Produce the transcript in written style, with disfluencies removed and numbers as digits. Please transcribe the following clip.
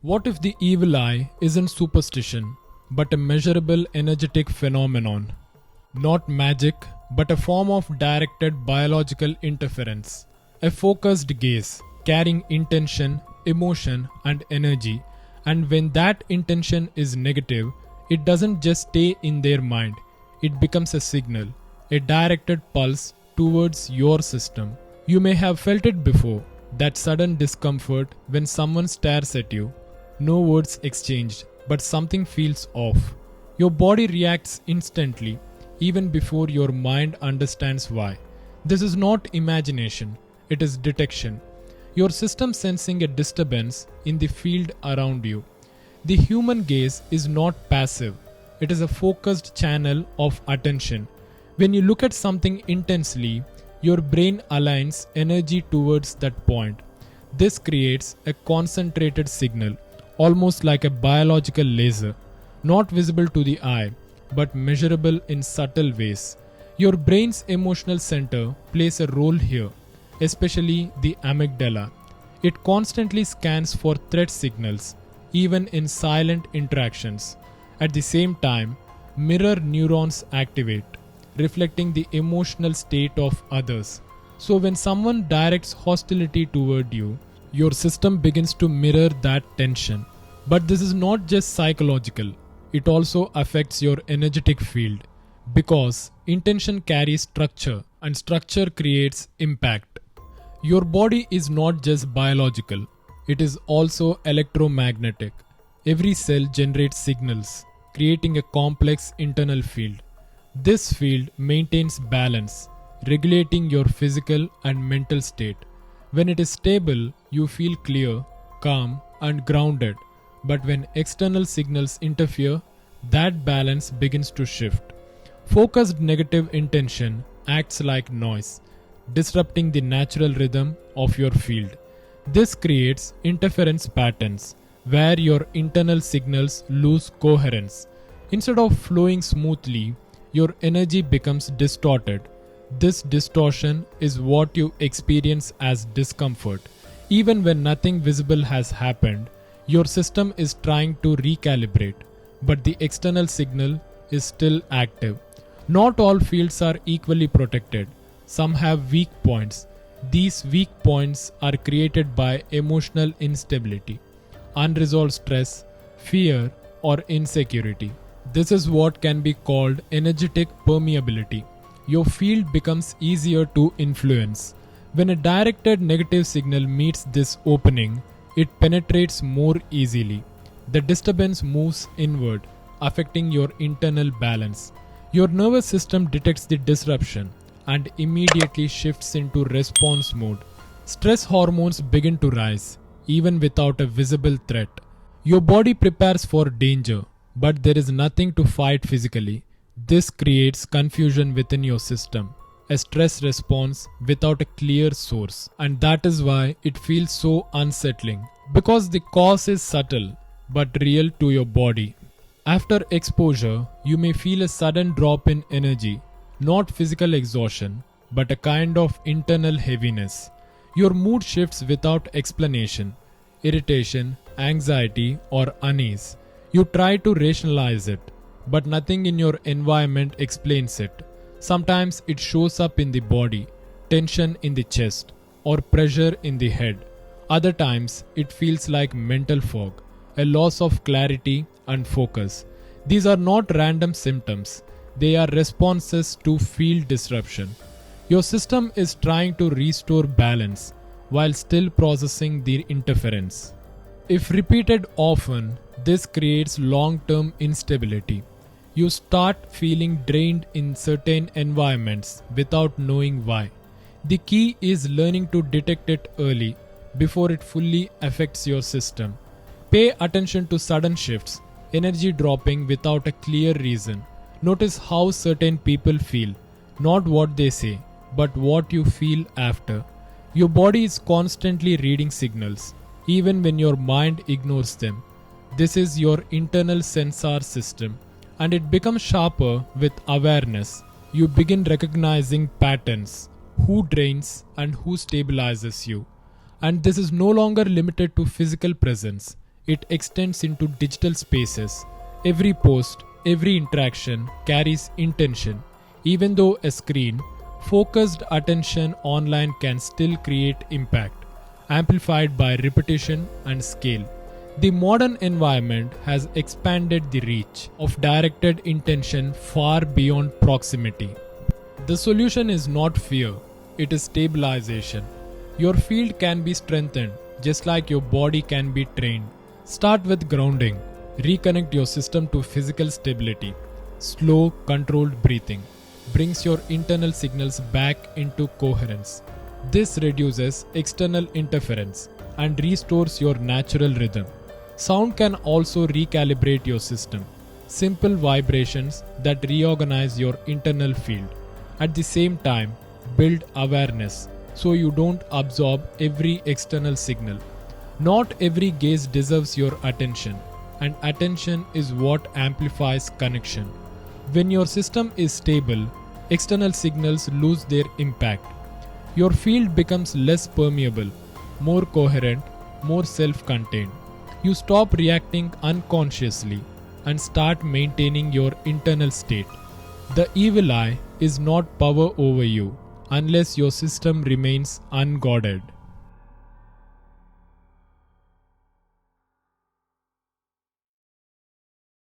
What if the evil eye isn't superstition, but a measurable energetic phenomenon? Not magic, but a form of directed biological interference. A focused gaze, carrying intention, emotion, and energy, and when that intention is negative, it doesn't just stay in their mind, it becomes a signal, a directed pulse towards your system. You may have felt it before, that sudden discomfort when someone stares at you. No words exchanged, but something feels off. Your body reacts instantly, even before your mind understands why. This is not imagination, it is detection. Your system sensing a disturbance in the field around you. The human gaze is not passive, it is a focused channel of attention. When you look at something intensely, your brain aligns energy towards that point. This creates a concentrated signal, almost like a biological laser, not visible to the eye, but measurable in subtle ways. Your brain's emotional center plays a role here, especially the amygdala. It constantly scans for threat signals, even in silent interactions. At the same time, mirror neurons activate, reflecting the emotional state of others. So when someone directs hostility toward you, your system begins to mirror that tension. But this is not just psychological, it also affects your energetic field. Because intention carries structure and structure creates impact. Your body is not just biological, it is also electromagnetic. Every cell generates signals, creating a complex internal field. This field maintains balance, regulating your physical and mental state. When it is stable, you feel clear, calm, and grounded. But when external signals interfere, that balance begins to shift. Focused negative intention acts like noise, disrupting the natural rhythm of your field. This creates interference patterns where your internal signals lose coherence. Instead of flowing smoothly, your energy becomes distorted. This distortion is what you experience as discomfort. Even when nothing visible has happened, your system is trying to recalibrate, but the external signal is still active. Not all fields are equally protected. Some have weak points. These weak points are created by emotional instability, unresolved stress, fear, or insecurity. This is what can be called energetic permeability. Your field becomes easier to influence. When a directed negative signal meets this opening, it penetrates more easily. The disturbance moves inward, affecting your internal balance. Your nervous system detects the disruption and immediately shifts into response mode. Stress hormones begin to rise, even without a visible threat. Your body prepares for danger, but there is nothing to fight physically. This creates confusion within your system, a stress response without a clear source, and that is why it feels so unsettling, because the cause is subtle but real to your body. After exposure, you may feel a sudden drop in energy, not physical exhaustion, but a kind of internal heaviness. Your mood shifts without explanation, irritation, anxiety, or unease. You try to rationalize it, but nothing in your environment explains it. Sometimes it shows up in the body, tension in the chest, or pressure in the head. Other times it feels like mental fog, a loss of clarity and focus. These are not random symptoms, they are responses to field disruption. Your system is trying to restore balance while still processing the interference. If repeated often, this creates long-term instability. You start feeling drained in certain environments without knowing why. The key is learning to detect it early before it fully affects your system. Pay attention to sudden shifts, energy dropping without a clear reason. Notice how certain people feel, not what they say, but what you feel after. Your body is constantly reading signals, even when your mind ignores them. This is your internal sensor system, and it becomes sharper with awareness. You begin recognizing patterns, who drains and who stabilizes you. And this is no longer limited to physical presence. It extends into digital spaces. Every post, every interaction carries intention. Even though a screen, focused attention online can still create impact, amplified by repetition and scale. The modern environment has expanded the reach of directed intention far beyond proximity. The solution is not fear, it is stabilization. Your field can be strengthened just like your body can be trained. Start with grounding. Reconnect your system to physical stability. Slow, controlled breathing brings your internal signals back into coherence. This reduces external interference and restores your natural rhythm. Sound can also recalibrate your system. Simple vibrations that reorganize your internal field. At the same time, build awareness so you don't absorb every external signal. Not every gaze deserves your attention, and attention is what amplifies connection. When your system is stable, external signals lose their impact. Your field becomes less permeable, more coherent, more self-contained. You stop reacting unconsciously and start maintaining your internal state. The evil eye is not power over you unless your system remains unguarded.